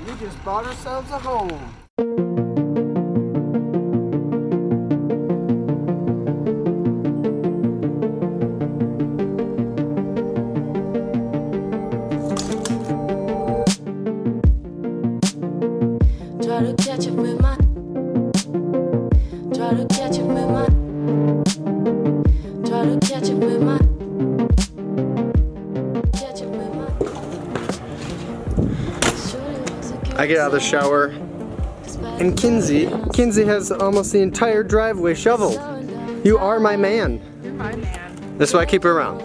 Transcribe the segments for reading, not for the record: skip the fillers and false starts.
We just bought ourselves a home. Try to catch up with my. Try to catch up with my. Try to catch up with my. Catch up with my. I get out of the shower, and Kinsey has almost the entire driveway shoveled. You are my man. You're my man. That's why I keep her around.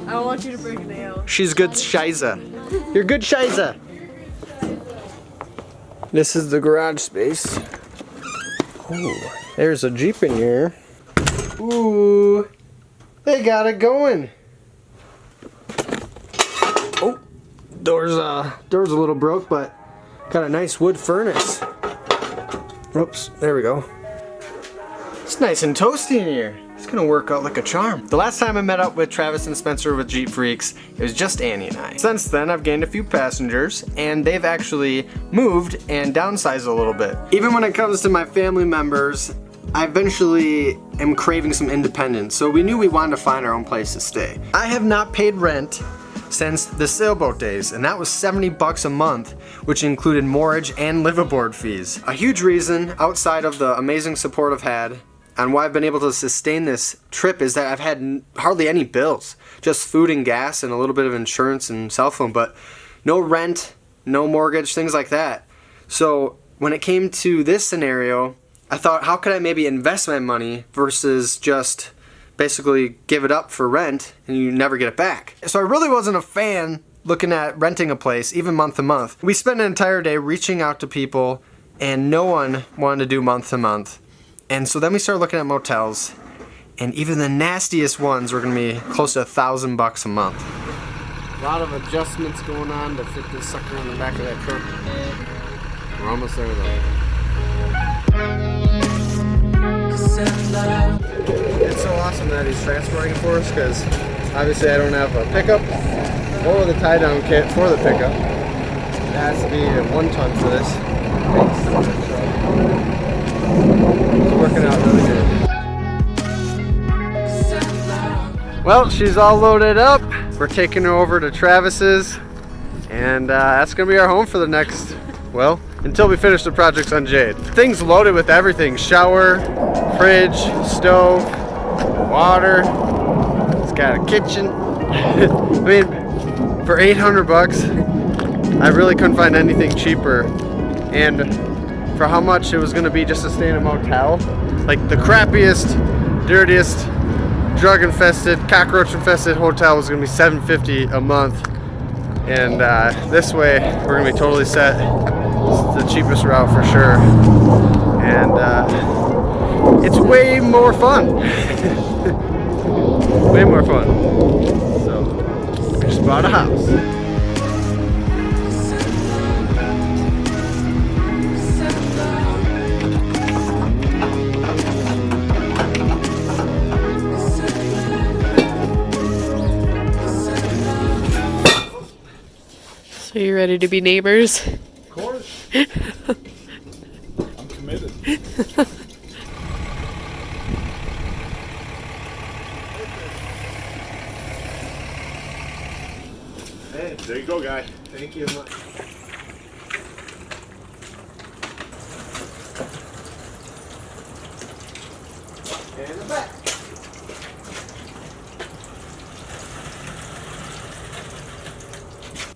I don't want you to break a nail. She's good Shiza. You're good Shiza. This is the garage space. Ooh, there's a Jeep in here. Ooh, they got it going. Oh, door's a little broke, but got a nice wood furnace. Oops, there we go. It's nice and toasty in here. It's gonna work out like a charm. The last time I met up with Travis and Spencer with Jeep Freaks, it was just Annie and I. Since then, I've gained a few passengers, and they've actually moved and downsized a little bit. Even when it comes to my family members, I eventually am craving some independence, so we knew we wanted to find our own place to stay. I have not paid rent since the sailboat days, and that was 70 bucks a month, which included mortgage and liveaboard fees. A huge reason, outside of the amazing support I've had, and why I've been able to sustain this trip is that I've had hardly any bills. Just food and gas and a little bit of insurance and cell phone, but no rent, no mortgage, things like that. So when it came to this scenario, I thought, how could I maybe invest my money versus just basically give it up for rent and you never get it back. So I really wasn't a fan looking at renting a place, even month to month. We spent an entire day reaching out to people and no one wanted to do month to month. And so then we started looking at motels, and even the nastiest ones were gonna be close to $1,000 a month. A lot of adjustments going on to fit this sucker on the back of that truck. We're almost there though. It's so awesome that he's transporting for us, because obviously I don't have a pickup or the tie-down kit for the pickup. It has to be 1 ton for this. It's working out really good. Well, she's all loaded up. We're taking her over to Travis's, and that's gonna be our home for the next, well, until we finish the projects on Jade. Thing's loaded with everything: shower, fridge, stove, water. It's got a kitchen. I mean, for 800 bucks, I really couldn't find anything cheaper. And for how much it was gonna be just to stay in a motel, like the crappiest, dirtiest, drug-infested, cockroach-infested hotel was gonna be $750 a month. And this way, we're gonna be totally set. It's the cheapest route for sure. And it's way more fun. Way more fun. So, we just bought a house. So you ready to be neighbors? Of course. I'm committed. Hey, there you go, guy. Thank you much. And the back.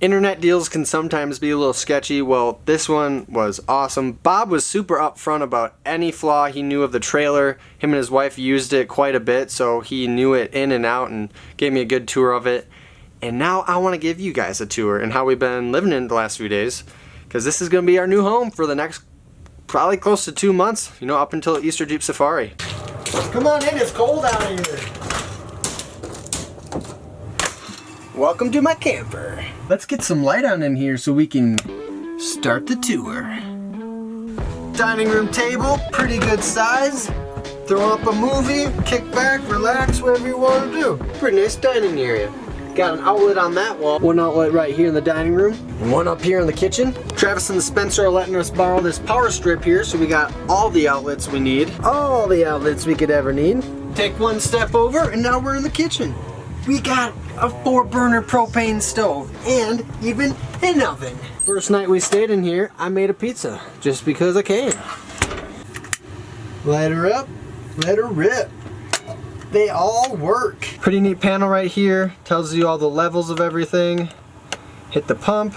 Internet deals can sometimes be a little sketchy. Well, this one was awesome. Bob was super upfront about any flaw he knew of the trailer. Him and his wife used it quite a bit, so he knew it in and out and gave me a good tour of it. And now I want to give you guys a tour and how we've been living in the last few days, because this is going to be our new home for the next probably close to 2 months, you know, up until Easter Jeep Safari. Come on in, it's cold out here. Welcome to my camper. Let's get some light on in here so we can start the tour. Dining room table, pretty good size. Throw up a movie, kick back, relax, whatever you want to do. Pretty nice dining area. Got an outlet on that wall. One outlet right here in the dining room. And one up here in the kitchen. Travis and Spencer are letting us borrow this power strip here, so we got all the outlets we need. All the outlets we could ever need. Take one step over, and now we're in the kitchen. We got a 4-burner propane stove, and even an oven. First night we stayed in here, I made a pizza, just because I can. Light her up, let her rip. They all work. Pretty neat panel right here. Tells you all the levels of everything. Hit the pump.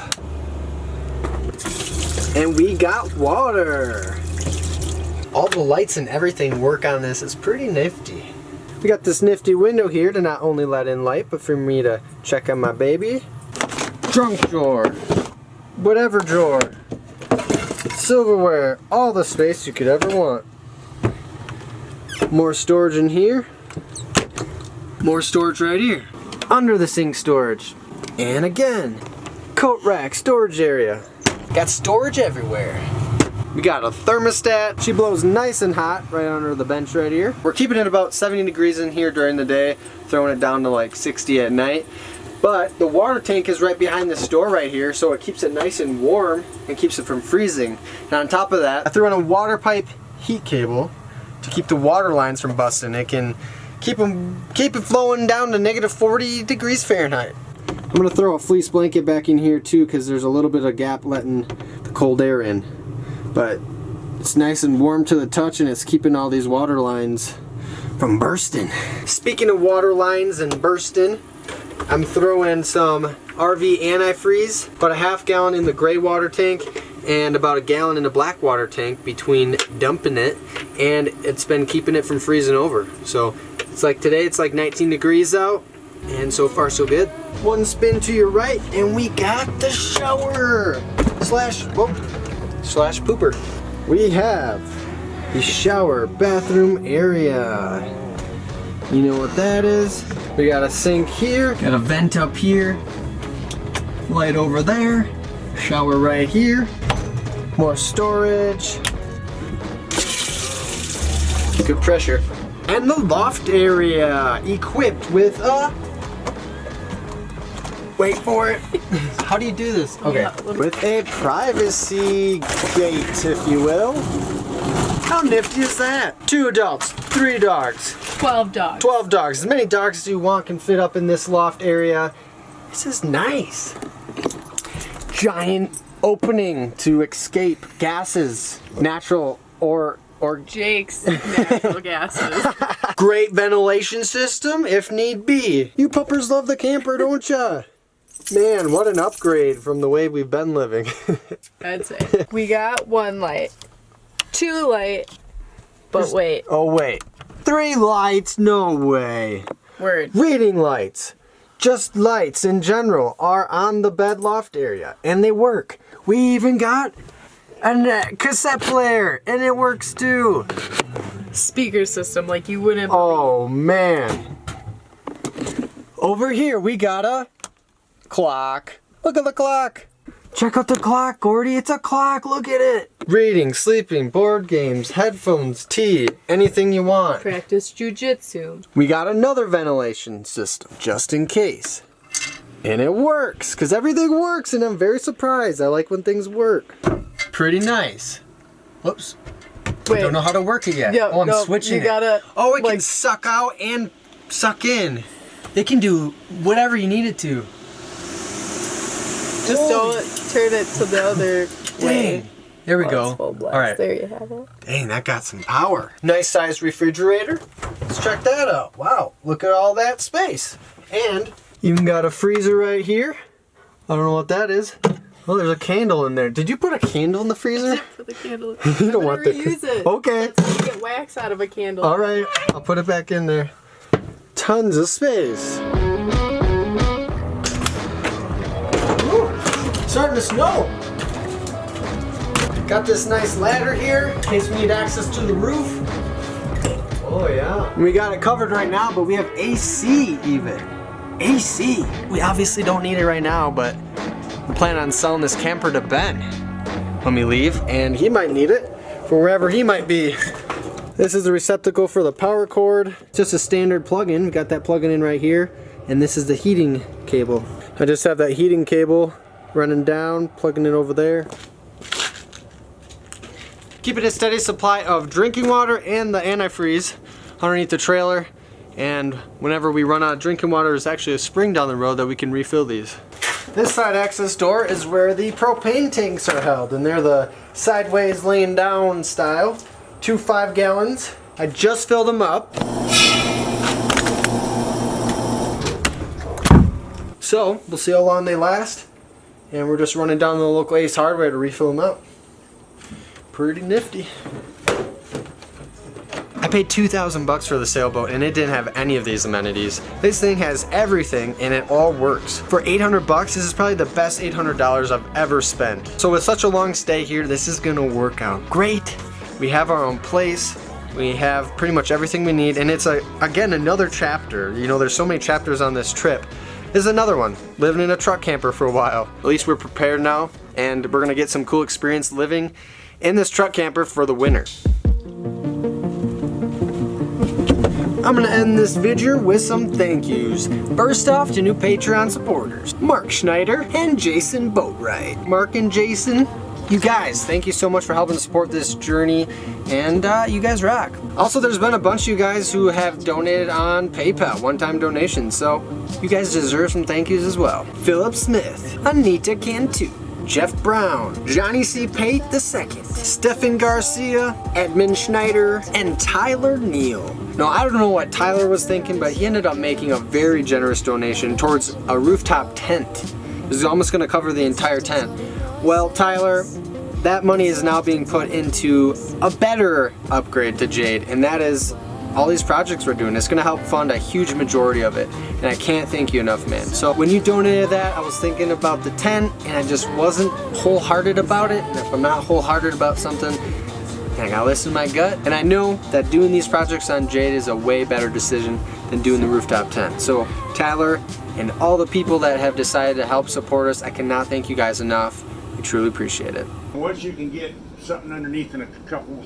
And we got water. All the lights and everything work on this. It's pretty nifty. We got this nifty window here to not only let in light, but for me to check on my baby. Trunk drawer. Whatever drawer. Silverware. All the space you could ever want. More storage in here. More storage right here. Under the sink storage. And again, coat rack, storage area. Got storage everywhere. We got a thermostat. She blows nice and hot right under the bench right here. We're keeping it about 70 degrees in here during the day, throwing it down to like 60 at night. But the water tank is right behind this door right here, so it keeps it nice and warm and keeps it from freezing. And on top of that, I threw in a water pipe heat cable to keep the water lines from busting. It can keep it flowing down to negative 40 degrees Fahrenheit. I'm gonna throw a fleece blanket back in here too, because there's a little bit of gap letting the cold air in. But it's nice and warm to the touch, and it's keeping all these water lines from bursting. Speaking of water lines and bursting, I'm throwing some RV antifreeze, about a ½ gallon in the gray water tank and about a gallon in the black water tank between dumping it, and it's been keeping it from freezing over. So it's like today, it's like 19 degrees out, and so far so good. One spin to your right, and we got the shower slash pooper. We have the shower bathroom area. You know what that is? We got a sink here, got a vent up here, light over there, shower right here, more storage, good pressure, and the loft area equipped with a, wait for it, how do you do this? Okay, with a privacy gate, if you will. How nifty is that? 2 adults, 3 dogs. 12 dogs. 12 dogs. As many dogs as you want can fit up in this loft area. This is nice. Giant opening to escape gases, natural or Jake's natural gases. Great ventilation system if need be. You puppers love the camper, don't ya? Man, what an upgrade from the way we've been living. I'd say. We got 1 light, 2 light, but wait. Oh wait. 3 lights? No way. Word. Reading lights. Just lights in general are on the bed loft area, and they work. We even got a cassette player, and it works too. Speaker system like you wouldn't Oh man. Over here we got a clock. Look at the clock. Check out the clock, Gordy. It's a clock. Look at it. Reading, sleeping, board games, headphones, tea, anything you want. practice jujitsu. We got another ventilation system, just in case. And it works, because everything works, and I'm very surprised. I like when things work. Pretty nice. Whoops. Wait. Don't know how to work it yet. Yeah, I'm no, switching you it. gotta, Oh, it like, can suck out and suck in. It can do whatever you need it to. Just don't turn it to the other way. Dang. There we go. It's full blast. All right. There you have it. Dang, that got some power. Nice sized refrigerator. Let's check that out. Wow, look at all that space. And even got a freezer right here. I don't know what that is. Oh, there's a candle in there. Did you put a candle in the freezer? Put the candle. You don't want to use it. Okay. That's how you get wax out of a candle. All right, I'll put it back in there. Tons of space. Ooh, starting to snow. Got this nice ladder here in case we need access to the roof. Oh yeah. We got it covered right now, but we have AC even. AC. We obviously don't need it right now, but I'm planning on selling this camper to Ben when we leave, and he might need it for wherever he might be. This is the receptacle for the power cord. It's just a standard plug-in. We got that plug-in in right here, and this is the heating cable. I just have that heating cable running down, plugging it over there. Keeping a steady supply of drinking water and the antifreeze underneath the trailer. And whenever we run out of drinking water, there's actually a spring down the road that we can refill these. This side access door is where the propane tanks are held, and they're the sideways laying down style. 2 5-gallons. I just filled them up. So we'll see how long they last, and we're just running down to the local Ace Hardware to refill them up. Pretty nifty. I paid $2,000 for the sailboat and it didn't have any of these amenities. This thing has everything and it all works. For $800, this is probably the best $800 I've ever spent. So with such a long stay here, this is gonna work out great. We have our own place. We have pretty much everything we need, and it's again another chapter. You know, there's so many chapters on this trip. This is another one, living in a truck camper for a while. At least we're prepared now, and we're gonna get some cool experience living in this truck camper for the winter. I'm gonna end this video with some thank yous. First off, to new Patreon supporters, Mark Schneider and Jason Boatwright. Mark and Jason, you guys, thank you so much for helping support this journey, and you guys rock. Also, there's been a bunch of you guys who have donated on PayPal, one-time donations, so you guys deserve some thank yous as well. Philip Smith, Anita Cantu, Jeff Brown, Johnny C. Pate II, Stefan Garcia, Edmund Schneider, and Tyler Neal. Now, I don't know what Tyler was thinking, but he ended up making a very generous donation towards a rooftop tent. This is almost gonna cover the entire tent. Well, Tyler, that money is now being put into a better upgrade to Jade, and that is all these projects we're doing. It's gonna help fund a huge majority of it, and I can't thank you enough, man. So when you donated that, I was thinking about the tent, and I just wasn't wholehearted about it. And if I'm not wholehearted about something, I gotta listen to my gut. And I know that doing these projects on Jade is a way better decision than doing the rooftop tent. So Tyler and all the people that have decided to help support us, I cannot thank you guys enough. We truly appreciate it. Once you can get something underneath in a couple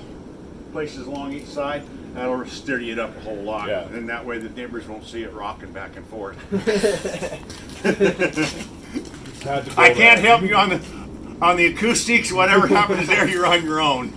places along each side, that'll steady it up a whole lot. Yeah. And that way the neighbors won't see it rocking back and forth. I can't help you on the acoustics. Whatever happens there, you're on your own.